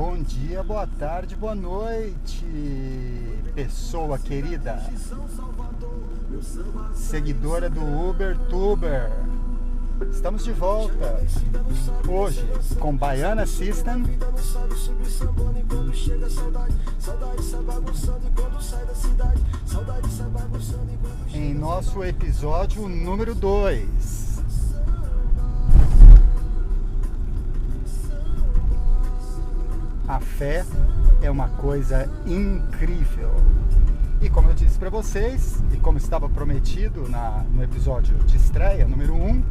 Bom dia, boa tarde, boa noite, pessoa querida, seguidora do UberTuber. Estamos de volta hoje com Baiana System em nosso episódio número 2. A fé é uma coisa incrível. E como eu disse para vocês, e como estava prometido no episódio de estreia, número 1,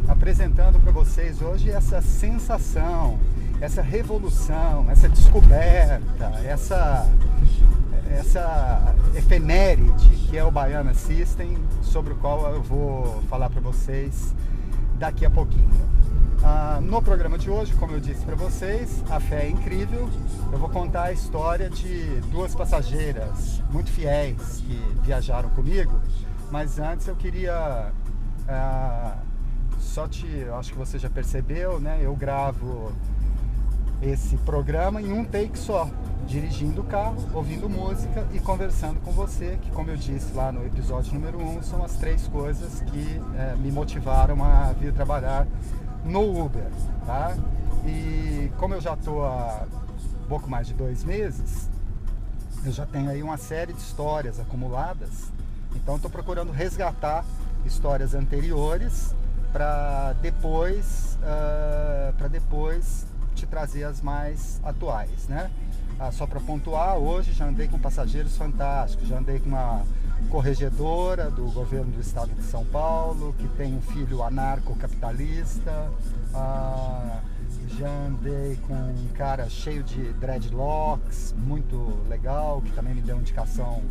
apresentando para vocês hoje essa sensação, essa revolução, essa descoberta, essa efeméride que é o Baiana System, sobre o qual eu vou falar para vocês daqui a pouquinho. No programa de hoje, como eu disse para vocês, a fé é incrível. Eu vou contar a história de duas passageiras muito fiéis que viajaram comigo, mas antes eu queria eu acho que você já percebeu, né? Eu gravo esse programa em um take só, dirigindo o carro, ouvindo música e conversando com você, que, como eu disse lá no episódio número 1, são as 3 coisas que me motivaram a vir trabalhar no Uber, tá? E como eu já estou há pouco mais de 2 meses, eu já tenho aí uma série de histórias acumuladas, então estou procurando resgatar histórias anteriores para depois te trazer as mais atuais, né? Só para pontuar, hoje já andei com passageiros fantásticos, já andei com uma corregedora do governo do estado de São Paulo, que tem um filho anarcocapitalista, já andei com um cara cheio de dreadlocks, muito legal, que também me deu uma indicação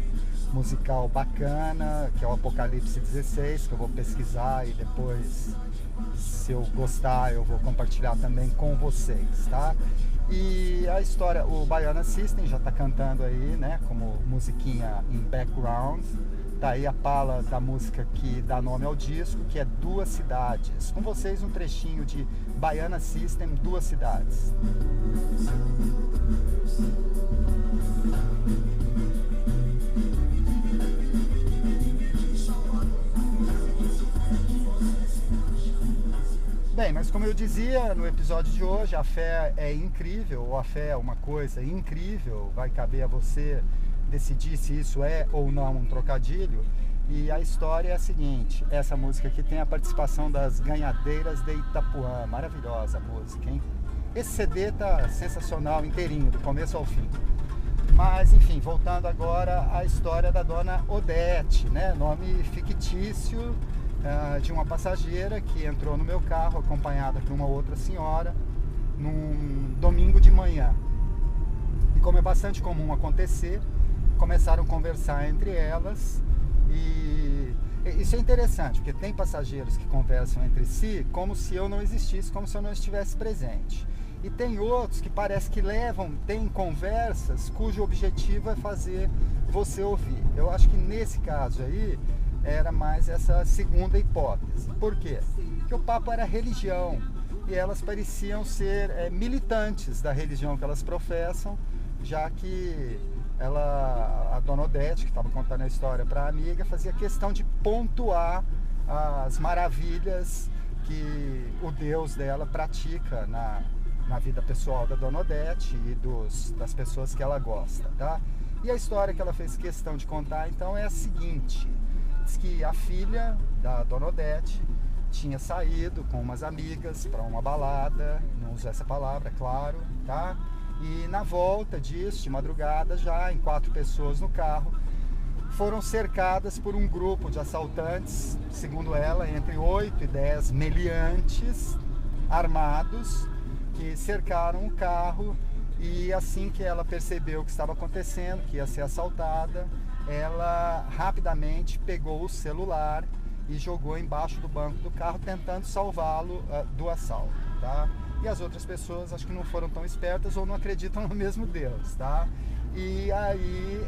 musical bacana, que é o Apocalipse 16, que eu vou pesquisar e depois, se eu gostar, eu vou compartilhar também com vocês, tá? E a história, o Baiana System já está cantando aí, né, como musiquinha em background. Tá aí a pala da música que dá nome ao disco, que é Duas Cidades. Com vocês um trechinho de Baiana System, Duas Cidades. Bem, mas como eu dizia no episódio de hoje, a fé é incrível, ou a fé é uma coisa incrível, vai caber a você decidir se isso é ou não um trocadilho. E a história é a seguinte: essa música aqui tem a participação das Ganhadeiras de Itapuã, maravilhosa a música, hein? Esse CD tá sensacional, inteirinho, do começo ao fim. Mas enfim, voltando agora à história da dona Odete, né? Nome fictício de uma passageira que entrou no meu carro acompanhada por uma outra senhora num domingo de manhã. E como é bastante comum acontecer, começaram a conversar entre elas, e isso é interessante, porque tem passageiros que conversam entre si como se eu não existisse, como se eu não estivesse presente. E tem outros que parece que tem conversas cujo objetivo é fazer você ouvir. Eu acho que nesse caso aí era mais essa segunda hipótese. Por quê? Porque o papo era religião e elas pareciam ser militantes da religião que elas professam, já que a dona Odete, que estava contando a história para a amiga, fazia questão de pontuar as maravilhas que o Deus dela pratica na vida pessoal da dona Odete e das pessoas que ela gosta, tá? E a história que ela fez questão de contar, então, é a seguinte: diz que a filha da dona Odete tinha saído com umas amigas para uma balada, não uso essa palavra, é claro, tá? E na volta disso, de madrugada, já em 4 pessoas no carro, foram cercadas por um grupo de assaltantes, segundo ela, entre 8 e 10 meliantes armados, que cercaram o carro. E assim que ela percebeu o que estava acontecendo, que ia ser assaltada, ela rapidamente pegou o celular e jogou embaixo do banco do carro, tentando salvá-lo do assalto, tá? E as outras pessoas acho que não foram tão espertas ou não acreditam no mesmo Deus, tá? E aí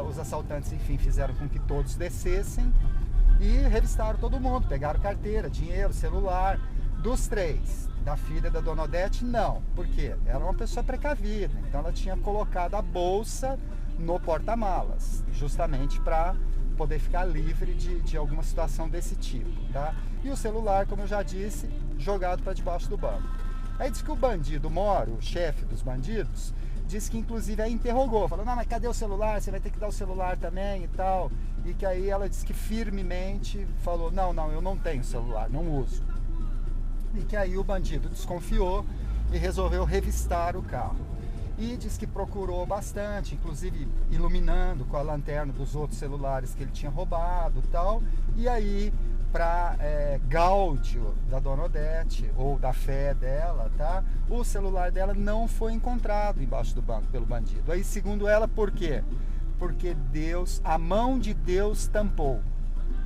os assaltantes, enfim, fizeram com que todos descessem e revistaram todo mundo, pegaram carteira, dinheiro, celular. Dos 3, da filha da Dona Odete, não. Por quê? Ela é uma pessoa precavida, então ela tinha colocado a bolsa no porta-malas, justamente para poder ficar livre de alguma situação desse tipo, tá? E o celular, como eu já disse, jogado para debaixo do banco. Aí diz que o bandido Moro, o chefe dos bandidos, disse que inclusive a interrogou, falou, não, mas cadê o celular? Você vai ter que dar o celular também e tal. E que aí ela disse que firmemente falou, não, eu não tenho celular, não uso. E que aí o bandido desconfiou e resolveu revistar o carro. E diz que procurou bastante, inclusive iluminando com a lanterna dos outros celulares que ele tinha roubado e tal. E aí, para gáudio da Dona Odete, ou da fé dela, tá? O celular dela não foi encontrado embaixo do banco pelo bandido. Aí, segundo ela, por quê? Porque Deus, a mão de Deus tampou.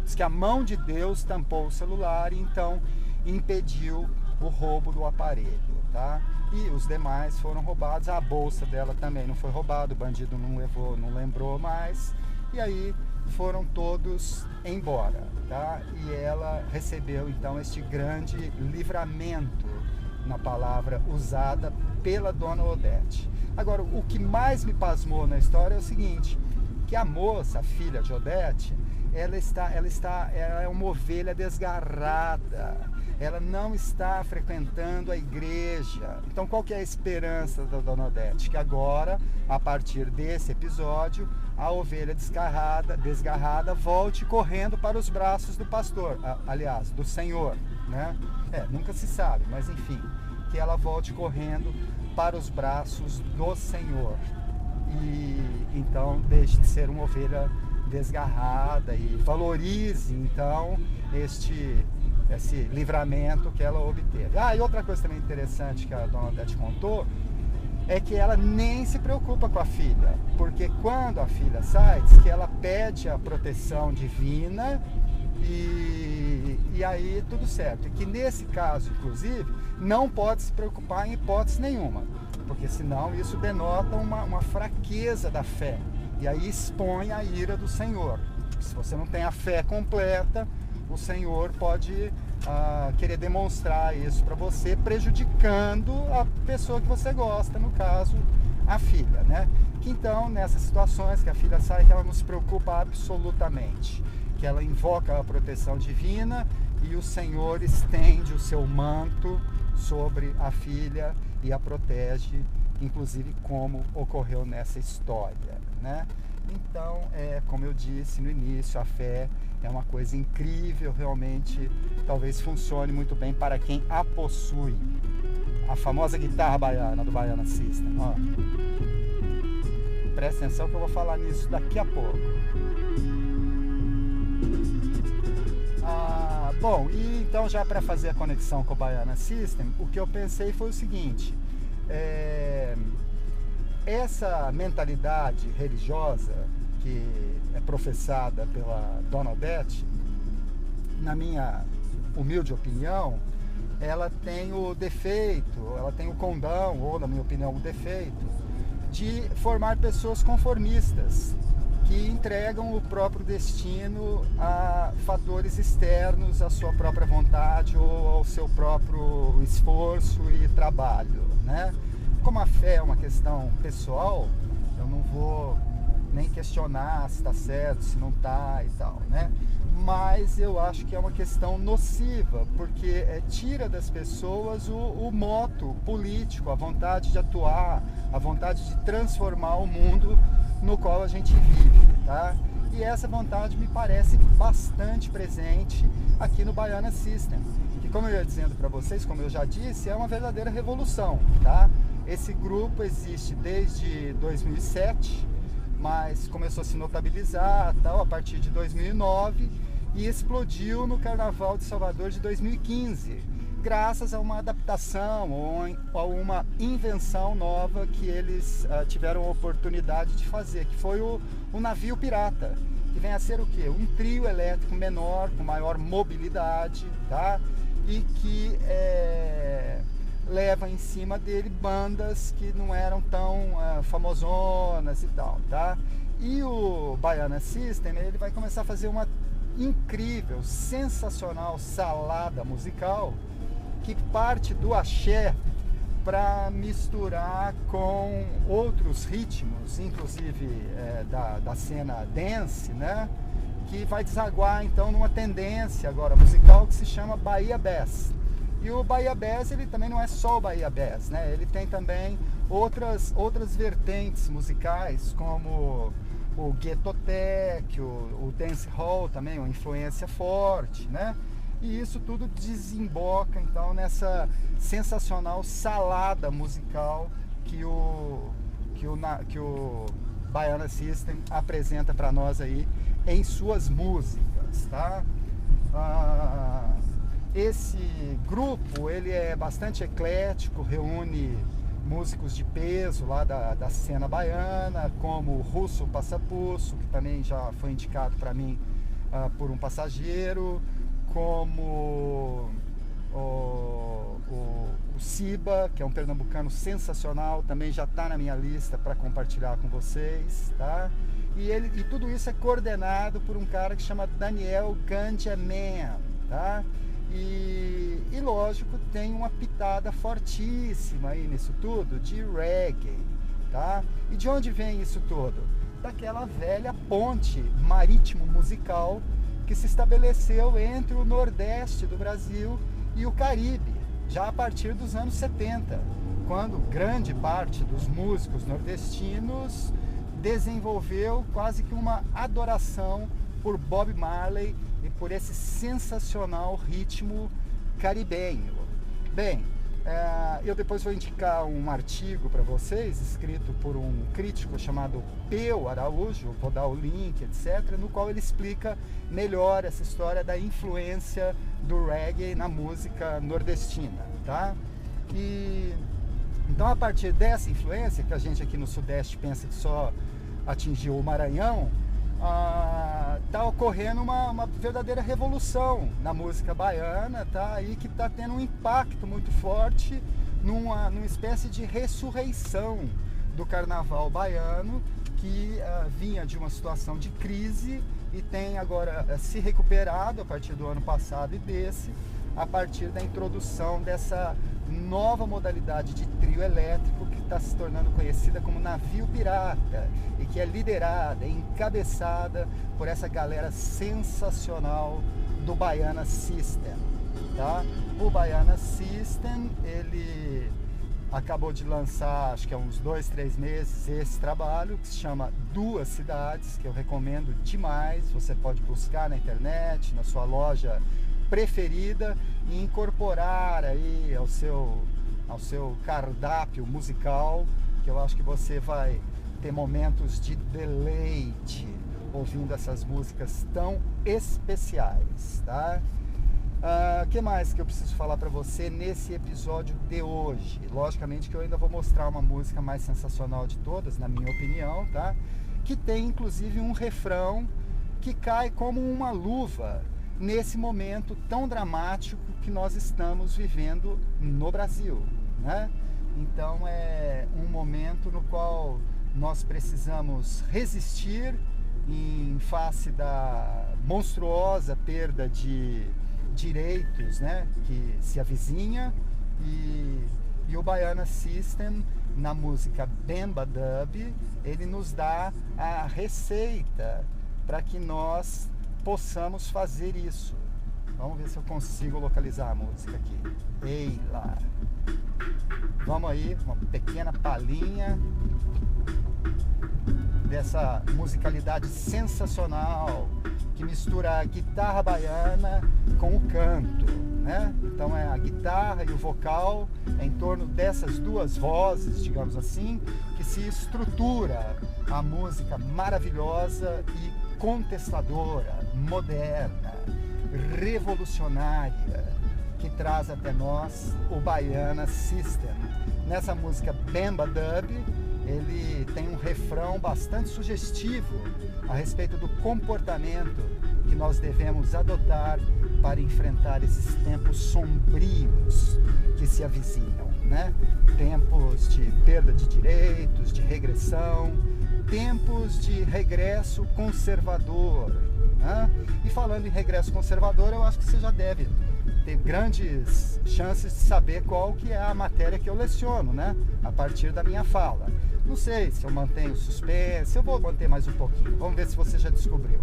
Diz que a mão de Deus tampou o celular e então impediu o roubo do aparelho, tá? E os demais foram roubados, a bolsa dela também não foi roubada, o bandido não levou, não lembrou mais, e aí foram todos embora, tá? E ela recebeu então este grande livramento, na palavra usada pela Dona Odete. Agora, o que mais me pasmou na história é o seguinte, que a moça, a filha de Odete, ela é uma ovelha desgarrada, ela não está frequentando a igreja. Então, qual que é a esperança da Dona Odete? Que agora, a partir desse episódio, a ovelha desgarrada volte correndo para os braços do pastor, aliás, do Senhor, né? Nunca se sabe, mas enfim, que ela volte correndo para os braços do Senhor. E então deixe de ser uma ovelha desgarrada e valorize então esse livramento que ela obteve. E outra coisa também interessante que a Dona Odete contou é que ela nem se preocupa com a filha, porque quando a filha sai, diz que ela pede a proteção divina e aí tudo certo. E que nesse caso, inclusive, não pode se preocupar em hipótese nenhuma, porque senão isso denota uma fraqueza da fé. E aí expõe a ira do Senhor. Se você não tem a fé completa, o Senhor pode querer demonstrar isso para você, prejudicando a pessoa que você gosta, no caso, a filha, né? Que então, nessas situações que a filha sai, que ela não se preocupa absolutamente, que ela invoca a proteção divina e o Senhor estende o seu manto sobre a filha e a protege, inclusive como ocorreu nessa história, né? Então, como eu disse no início, a fé é uma coisa incrível, realmente, talvez funcione muito bem para quem a possui. A famosa guitarra baiana, do Baiana System, ó. Presta atenção que eu vou falar nisso daqui a pouco. Bom, e então já para fazer a conexão com o Baiana System, o que eu pensei foi o seguinte, essa mentalidade religiosa que é professada pela Dona Odete, na minha humilde opinião, ela tem o defeito, ela tem o condão, ou na minha opinião o defeito, de formar pessoas conformistas, que entregam o próprio destino a fatores externos à sua própria vontade ou ao seu próprio esforço e trabalho, né? Como a fé é uma questão pessoal, eu não vou nem questionar se está certo, se não está e tal, né? Mas eu acho que é uma questão nociva, porque tira das pessoas o moto político, a vontade de atuar, a vontade de transformar o mundo no qual a gente vive, tá? E essa vontade me parece bastante presente aqui no Baiana System, que, como eu ia dizendo para vocês, como eu já disse, é uma verdadeira revolução, tá? Esse grupo existe desde 2007, mas começou a se notabilizar tal, a partir de 2009 e explodiu no Carnaval de Salvador de 2015, graças a uma adaptação ou a uma invenção nova que eles tiveram a oportunidade de fazer, que foi o navio pirata, que vem a ser o quê? Um trio elétrico menor, com maior mobilidade, tá? E que leva em cima dele bandas que não eram tão famosonas e tal, tá? E o Baiana System, ele vai começar a fazer uma incrível, sensacional salada musical que parte do axé para misturar com outros ritmos, inclusive da cena dance, né? Que vai desaguar então numa tendência agora musical que se chama Bahia Bass. E o Bahia Bass, ele também não é só o Bahia Bass, né? Ele tem também outras vertentes musicais, como o Ghetto Tech, o Dance Hall também, uma influência forte, né? E isso tudo desemboca então nessa sensacional salada musical que o Baiana System apresenta para nós aí em suas músicas, tá? Esse grupo, ele é bastante eclético, reúne músicos de peso lá da cena baiana, como o Russo Passapusso, que também já foi indicado para mim por um passageiro, como o Siba, que é um pernambucano sensacional, também já está na minha lista para compartilhar com vocês, tá? E tudo isso é coordenado por um cara que chama Daniel Ganjaman, tá? E lógico, tem uma pitada fortíssima aí nisso tudo de reggae, tá? E de onde vem isso tudo? Daquela velha ponte marítimo musical que se estabeleceu entre o Nordeste do Brasil e o Caribe, já a partir dos anos 70, quando grande parte dos músicos nordestinos desenvolveu quase que uma adoração por Bob Marley e por esse sensacional ritmo caribenho. Bem, eu depois vou indicar um artigo para vocês, escrito por um crítico chamado Peu Araújo, vou dar o link, etc., no qual ele explica melhor essa história da influência do reggae na música nordestina, tá? E então, a partir dessa influência, que a gente aqui no Sudeste pensa que só atingiu o Maranhão, tá ocorrendo uma verdadeira revolução na música baiana, tá? E que está tendo um impacto muito forte numa espécie de ressurreição do carnaval baiano, que vinha de uma situação de crise e tem agora se recuperado a partir do ano passado e desse, a partir da introdução dessa nova modalidade de trio elétrico que está se tornando conhecida como navio pirata e que é liderada, encabeçada por essa galera sensacional do Baiana System, tá? O Baiana System, ele acabou de lançar, acho que há uns 2, 3 meses, esse trabalho que se chama Duas Cidades, que eu recomendo demais. Você pode buscar na internet, na sua loja preferida, e incorporar aí ao seu cardápio musical, que eu acho que você vai ter momentos de deleite ouvindo essas músicas tão especiais, tá? Que mais que eu preciso falar para você nesse episódio de hoje? Logicamente que eu ainda vou mostrar uma música mais sensacional de todas, na minha opinião, tá? Que tem inclusive um refrão que cai como uma luva nesse momento tão dramático que nós estamos vivendo no Brasil, né? Então é um momento no qual nós precisamos resistir em face da monstruosa perda de direitos, né, que se avizinha, e o Baiana System, na música Bemba Dub, ele nos dá a receita para que nós possamos fazer isso. Vamos ver se eu consigo localizar a música aqui. Ei lá! Vamos aí, uma pequena palhinha dessa musicalidade sensacional que mistura a guitarra baiana com o canto, né? Então é a guitarra e o vocal em torno dessas duas vozes, digamos assim, que se estrutura a música maravilhosa e contestadora, moderna, revolucionária, que traz até nós o Baiana System. Nessa música Bemba Dub, ele tem um refrão bastante sugestivo a respeito do comportamento que nós devemos adotar para enfrentar esses tempos sombrios que se avizinham, né? Tempos de perda de direitos, de regressão, tempos de regresso conservador, né? E falando em regresso conservador, eu acho que você já deve ter grandes chances de saber qual que é a matéria que eu leciono, né? A partir da minha fala. Não sei se eu mantenho suspense, eu vou manter mais um pouquinho. Vamos ver se você já descobriu.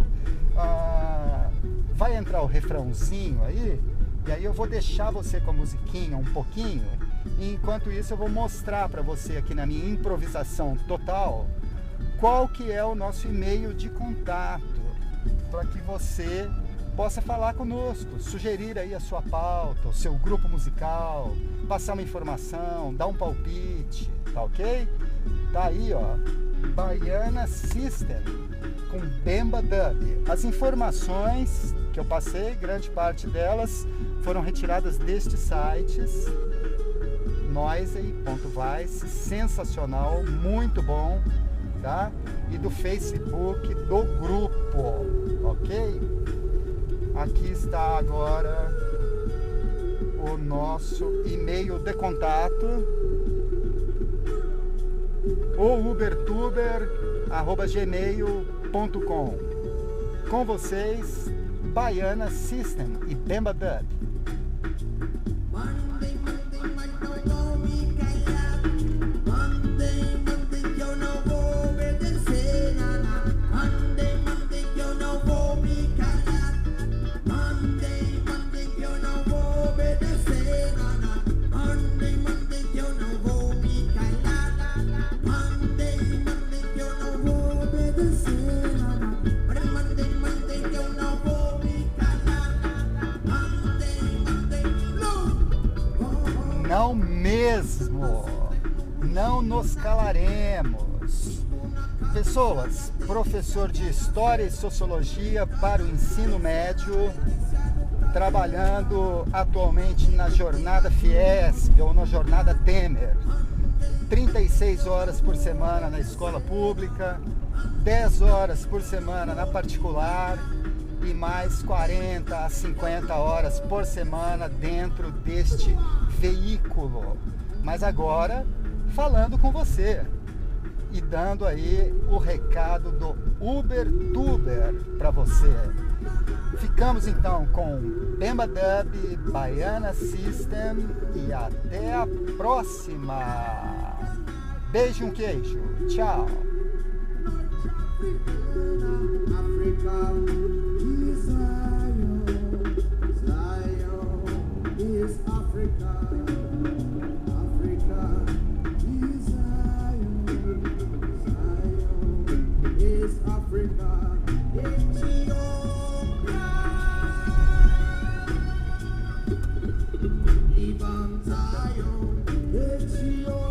Vai entrar o refrãozinho aí, e aí eu vou deixar você com a musiquinha um pouquinho, e enquanto isso eu vou mostrar para você aqui na minha improvisação total qual que é o nosso e-mail de contato, para que você possa falar conosco, sugerir aí a sua pauta, o seu grupo musical, passar uma informação, dar um palpite, tá ok? Tá aí, ó, Baiana System com Bemba Dub. As informações que eu passei, grande parte delas foram retiradas destes sites, Noisey.vice, sensacional, muito bom, tá? E do Facebook do grupo, ok? Aqui está agora o nosso e-mail de contato, o ubertuber@gmail.com. Com vocês, Baiana System e Bemba Dub. Não mesmo, não nos calaremos. Pessoas, professor de História e Sociologia para o ensino médio, trabalhando atualmente na jornada Fiesp ou na jornada Temer. 36 horas por semana na escola pública, 10 horas por semana na particular e mais 40 a 50 horas por semana dentro deste veículo. Mas agora falando com você e dando aí o recado do Ubertuber para você. Ficamos então com Bemba Dub, Baiana System e até a próxima. Beijo e um queijo. Tchau. Zion, Ethiopia.